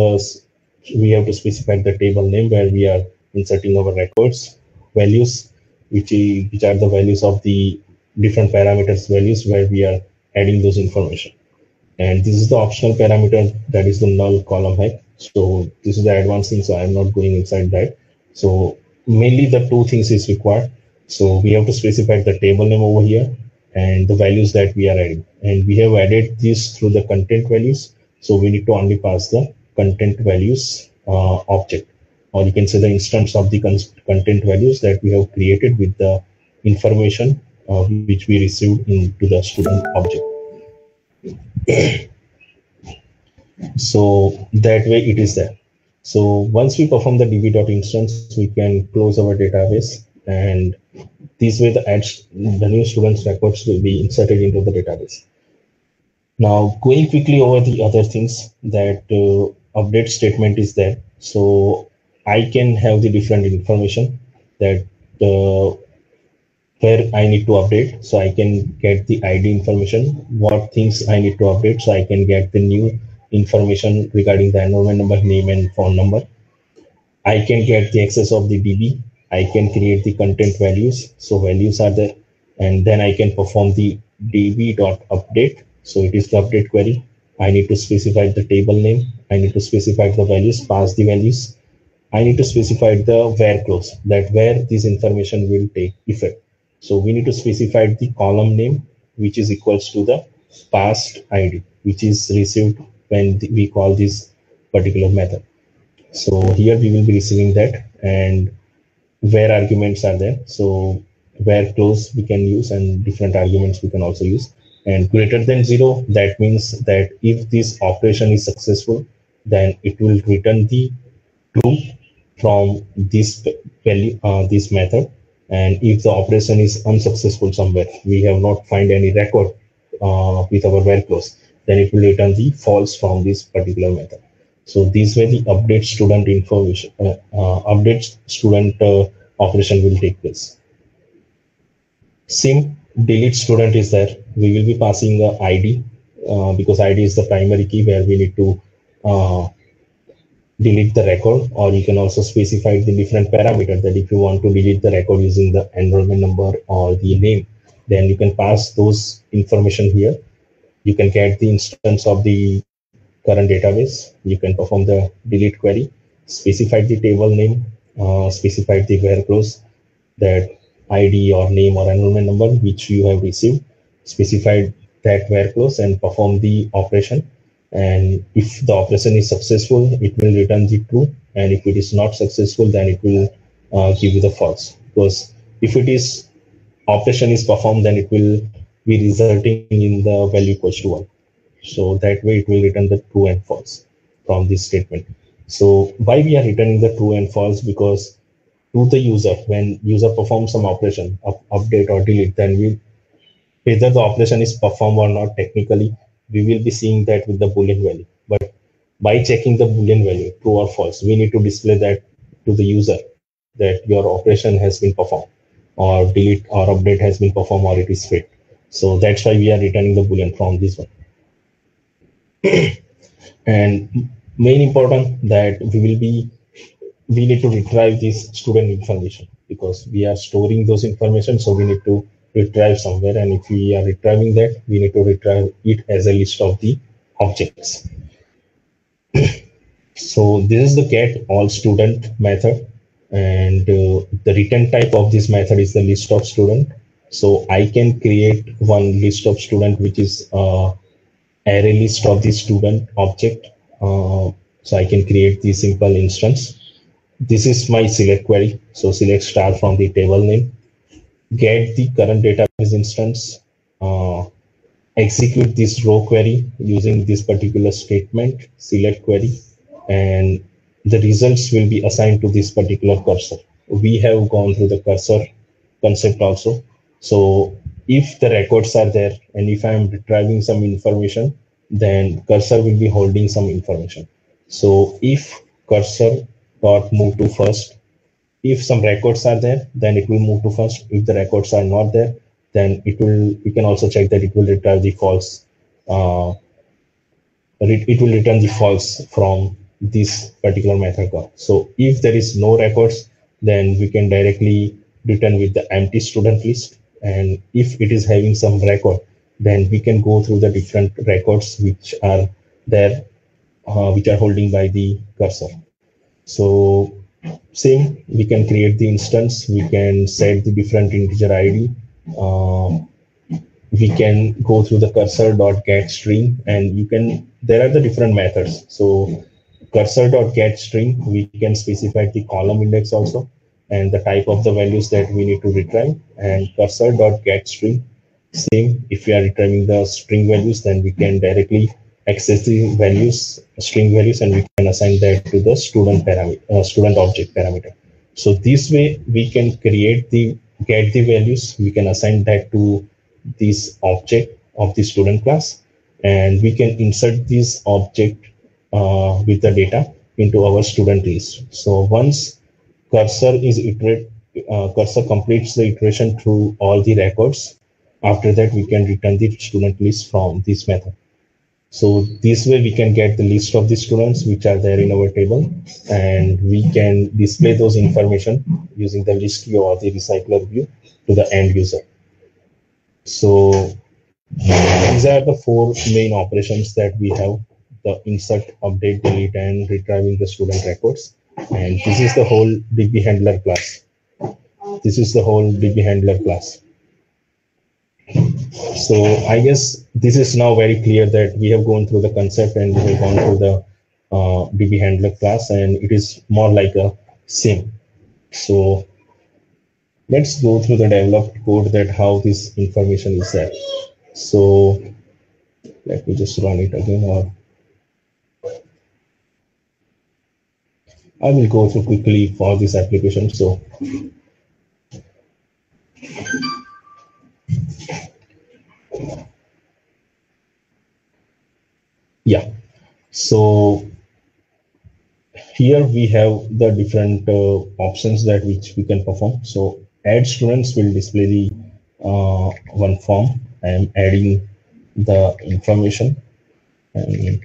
Speaker 3: we have to specify the table name where we are inserting our records, values, which are the values of the different parameters values where we are adding those information. And this is the optional parameter, that is the null column height. So this is the advanced thing, so I'm not going inside that. So mainly the two things is required. So we have to specify the table name over here and the values that we are adding. And we have added this through the content values. So we need to only pass the content values object, or you can say the instance of the content values that we have created with the information which we received into the student object. So that way it is there. So once we perform the db.instance, we can close our database, and this way the new students records will be inserted into the database. Now going quickly over the other things, that update statement is there. So I can have the different information that where I need to update. So I can get the ID information, what things I need to update. So I can get the new information regarding the enrollment number, name, and phone number. I can get the access of the DB. I can create the content values. So values are there. And then I can perform the db.update. So it is the update query. I need to specify the table name. I need to specify the values, pass the values. I need to specify the where clause, that where this information will take effect. So we need to specify the column name, which is equals to the past ID, which is received when we call this particular method. So here we will be receiving that, and where arguments are there. So where clause we can use, and different arguments we can also use. And greater than 0, that means that if this operation is successful, then it will return the true from this value, this method. And if the operation is unsuccessful somewhere, we have not find any record with our where clause, then it will return the false from this particular method. So this way the update student information, update student operation will take place. Sim delete student is there. We will be passing the ID because ID is the primary key where we need to delete the record, or you can also specify the different parameters, that if you want to delete the record using the enrollment number or the name, then you can pass those information here. You can get the instance of the current database. You can perform the delete query, specify the table name, specify the where clause, that ID or name or enrollment number which you have received, specify that where clause and perform the operation. And if the operation is successful, it will return the true, and if it is not successful, then it will give you the false. Because if it is operation is performed, then it will be resulting in the value equals to 1. So that way it will return the true and false from this statement. So why we are returning the true and false? Because to the user, when user performs some operation, update or delete, then whether the operation is performed or not, technically we will be seeing that with the Boolean value. But by checking the Boolean value, true or false, we need to display that to the user that your operation has been performed, or delete or update has been performed, or it is failed. So that's why we are returning the Boolean from this one. And main important that we need to retrieve this student information, because we are storing those information, so we need to retrieve somewhere, and if we are retrieving that, we need to retrieve it as a list of the objects. So this is the get all student method, and the return type of this method is the list of student. So I can create one list of student, which is array list of the student object. So I can create the simple instance. This is my select query. So select star from the table name, get the current database instance, execute this row query using this particular statement, select query, and the results will be assigned to this particular cursor. We have gone through the cursor concept also. So if the records are there and if I'm retrieving some information, then cursor will be holding some information. So if cursor dot move to first, if some records are there, then it will move to first. If the records are not there, then it will, you can also check that it will return the false. It will return the false from this particular method call. So if there is no records, then we can directly return with the empty student list. And if it is having some record, then we can go through the different records which are there, which are holding by the cursor. So same, we can create the instance, we can set the different integer ID. We can go through the cursor.getString, and you can, there are the different methods. So cursor.getString, we can specify the column index also and the type of the values that we need to retrieve. And cursor.getString, same, if we are retrieving the string values, then we can directly access the values, string values, and we can assign that to the student parameter, student object parameter. So this way we can create the, get the values, we can assign that to this object of the student class, and we can insert this object with the data into our student list. So once cursor is cursor completes the iteration through all the records, after that we can return the student list from this method. So this way we can get the list of the students which are there in our table, and we can display those information using the list view or the recycler view to the end user. So these are the four main operations that we have: the insert, update, delete, and retrieving the student records. And this is the whole DB handler class. This is the whole DB handler class. So I guess this is now very clear that we have gone through the concept and we have gone through the DB handler class, and it is more like a sim. So let's go through the developed code, that how this information is there. So let me just run it again, or I will go through quickly for this application. So yeah, so here we have the different options that which we can perform. So add students will display the one form. I am adding the information, and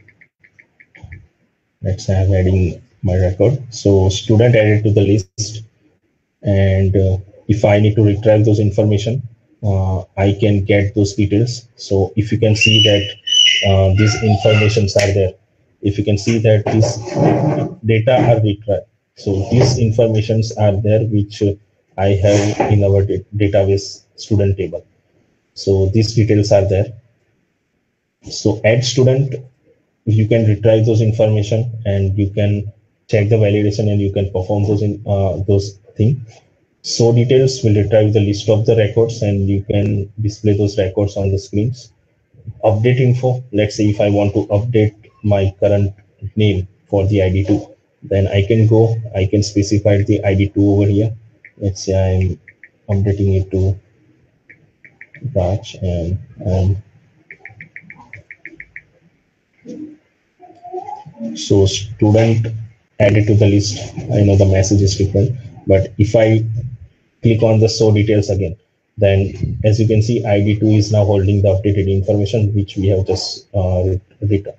Speaker 3: let's say I'm adding my record. So student added to the list, and if I need to retrieve those information, I can get those details. So if you can see that these informations are there, if you can see that this data are retrieved, so these informations are there which I have in our database student table. So these details are there. So add student, you can retrieve those information and you can check the validation and you can perform those things. So details will retrieve the list of the records and you can display those records on the screens. Update info, let's say if I want to update my current name for the ID2, then I can specify the ID2 over here. Let's say I'm updating it to Raj, and so student added to the list. I know the message is different, but if I click on the show details again, then as you can see, ID2 is now holding the updated information which we have just written.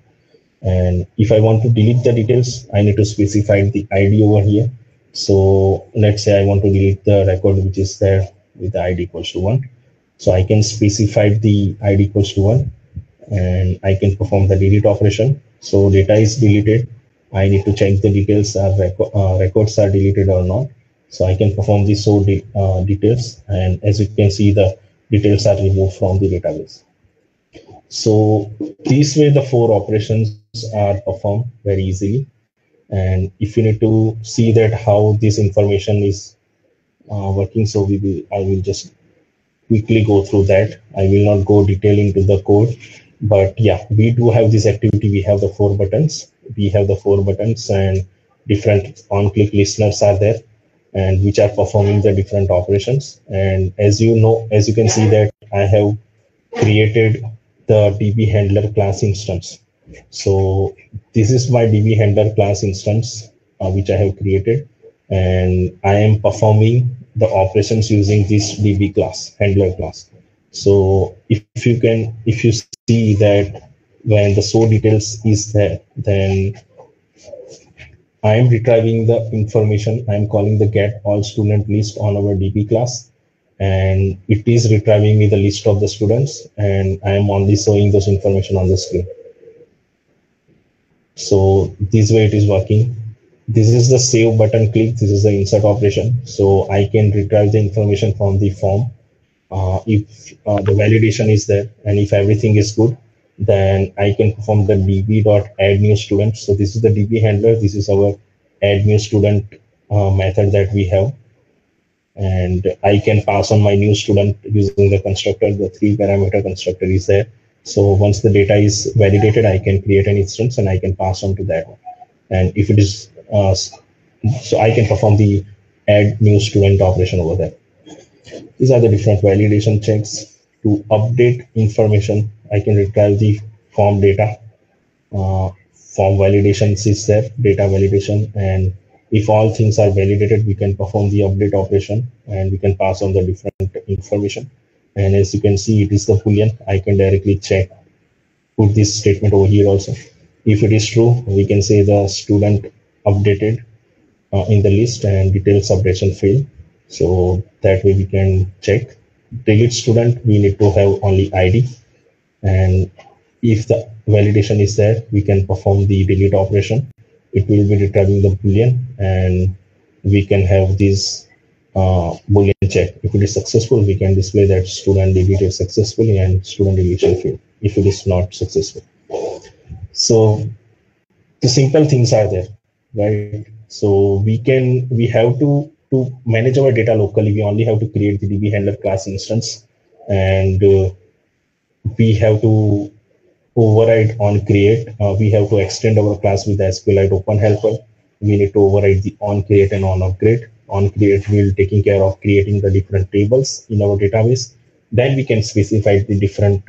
Speaker 3: And if I want to delete the details, I need to specify the ID over here. So let's say I want to delete the record which is there with the ID equals to 1. So I can specify the ID equals to 1 and I can perform the delete operation. So data is deleted. I need to check the details are records are deleted or not. So I can perform the show details, and as you can see, the details are removed from the database. So this way the 4 operations are performed very easily. And if you need to see that how this information is working, so I will just quickly go through that. I will not go detail into the code, but yeah, we do have this activity. We have the 4 buttons. We have the 4 buttons and different on-click listeners are there. and which are performing the different operations. And as you know, as you can see that I have created the DB handler class instance. So this is my DB handler class instance, which I have created, and I am performing the operations using this DB class, handler class. So if you see that when the show details is there, then I am retrieving the information. I am calling the get all student list on our DB class, and it is retrieving me the list of the students, and I am only showing those information on the screen. So this way it is working. This is the save button click. This is the insert operation. So I can retrieve the information from the form. If the validation is there and if everything is good, then I can perform the db.add new student. So this is the DB handler. This is our add new student method that we have. And I can pass on my new student using the constructor. The 3-parameter constructor is there. So once the data is validated, I can create an instance and I can pass on to that one. And if it is, so I can perform the add new student operation over there. These are the different validation checks. To update information, I can retrieve the form data. Form validations is there, data validation, and if all things are validated, we can perform the update operation and we can pass on the different information. And as you can see, it is the Boolean. I can directly check, put this statement over here also. If it is true, we can say the student updated in the list and details updation failed. So that way we can check. Delete student, we need to have only ID. And if the validation is there, we can perform the delete operation. It will be retrieving the Boolean, and we can have this Boolean check. If it is successful, we can display that student deleted successfully and student deletion failed if it is not successful. So the simple things are there, right? So we have to manage our data locally. We only have to create the DB handler class instance, and we have to override on create. We have to extend our class with the SQLite open helper. We need to override the on create and on upgrade. On create will taking care of creating the different tables in our database. Then we can specify the different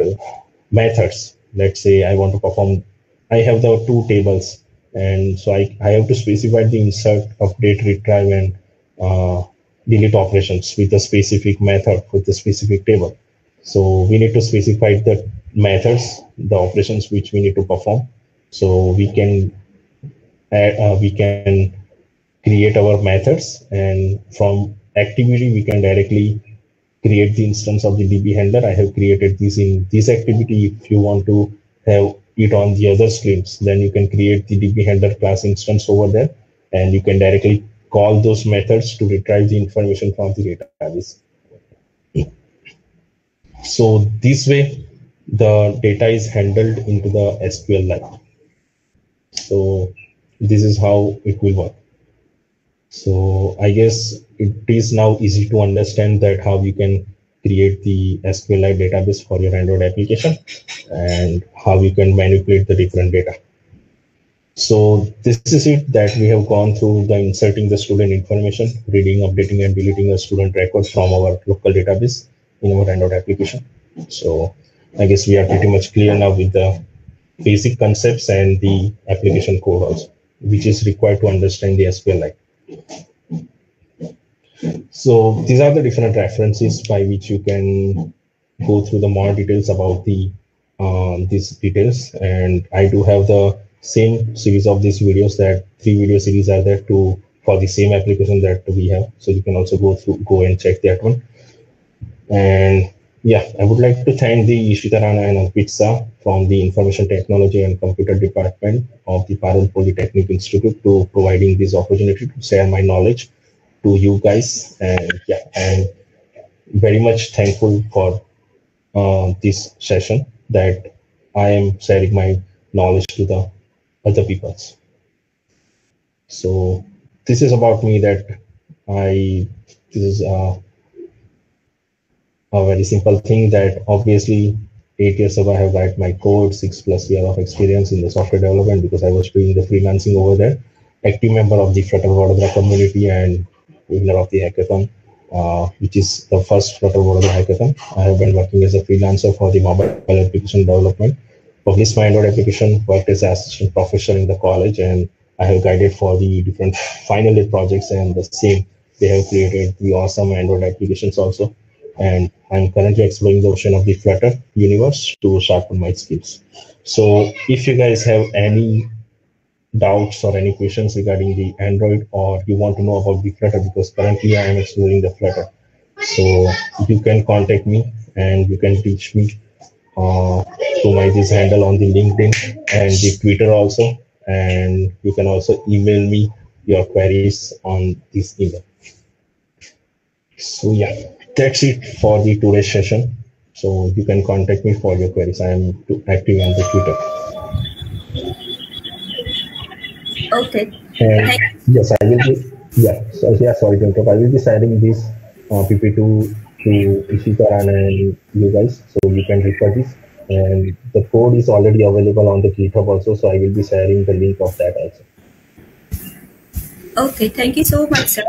Speaker 3: methods. Let's say I want to perform, I have the 2 tables, and so I have to specify the insert, update, retrieve, and delete operations with a specific method with a specific table. So we need to specify the methods, the operations which we need to perform. So we can create our methods, and from activity we can directly create the instance of the DB handler. I have created this in this activity. If you want to have it on the other screens, then you can create the DB handler class instance over there, and you can directly call those methods to retrieve the information from the database. So this way, the data is handled into the SQLite. So this is how it will work. So I guess it is now easy to understand that how you can create the SQLite database for your Android application and how you can manipulate the different data. So this is it that we have gone through the inserting the student information, reading, updating, and deleting a student record from our local database in our Android application. So I guess we are pretty much clear now with the basic concepts and the application code also, which is required to understand the SQLite. So these are the different references by which you can go through the more details about the these details. And I do have the same series of these videos, that 3 video series are there for the same application that we have. So you can also go and check that one. And yeah, I would like to thank the Ishita Rana and Ankit Shah from the Information Technology and Computer Department of the Parul Polytechnic Institute to providing this opportunity to share my knowledge to you guys. And yeah, I'm very much thankful for this session, that I am sharing my knowledge to the other people. So this is about me, that this is a very simple thing, that obviously 8 years ago I have written my code, 6+ years of experience in the software development because I was doing the freelancing over there, active member of the Flutter Vadodara community, and winner of the hackathon, which is the first Flutter Model hackathon. I have been working as a freelancer for the mobile application development. Published my Android application, worked as an assistant professor in the college, and I have guided for the different final year projects, and the same. They have created the awesome Android applications also. And I'm currently exploring the ocean of the Flutter universe to sharpen my skills. So if you guys have any doubts or any questions regarding the Android, or you want to know about the Flutter, because currently I am exploring the Flutter. So you can contact me and you can teach me to my this handle on the LinkedIn and the Twitter also. And you can also email me your queries on this email. So yeah, that's it for the today's session. So you can contact me for your queries. I am active on the Twitter.
Speaker 1: Okay.
Speaker 3: And yes, I will be. Yeah, so yeah, sorry to interrupt. I will be sharing this PP2 to Ishita and you guys, so you can refer this. And the code is already available on the GitHub also, so I will be sharing the link of that also.
Speaker 1: Okay, thank you so much, sir.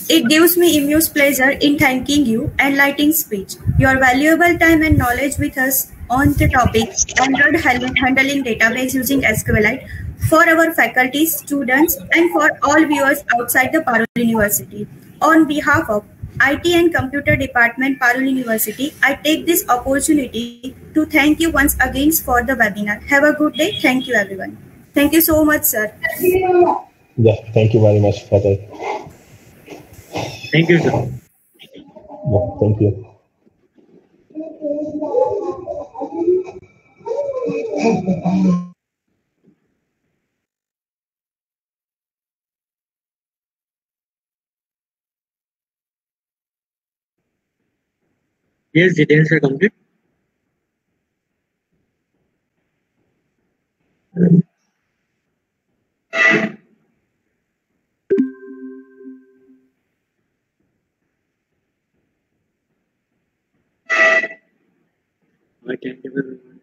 Speaker 1: It gives me immense pleasure in thanking you and lighting speech. Your valuable time and knowledge with us on the topic Android handling database using SQLite for our faculty, students, and for all viewers outside the Parul University. On behalf of IT and Computer Department, Parul University, I take this opportunity to thank you once again for the webinar. Have a good day. Thank you, everyone. Thank you so much, sir.
Speaker 3: Yeah, thank you very much for that.
Speaker 2: Thank you, sir.
Speaker 3: Yeah, thank you.
Speaker 2: Yes, details are complete. I thank you, everyone.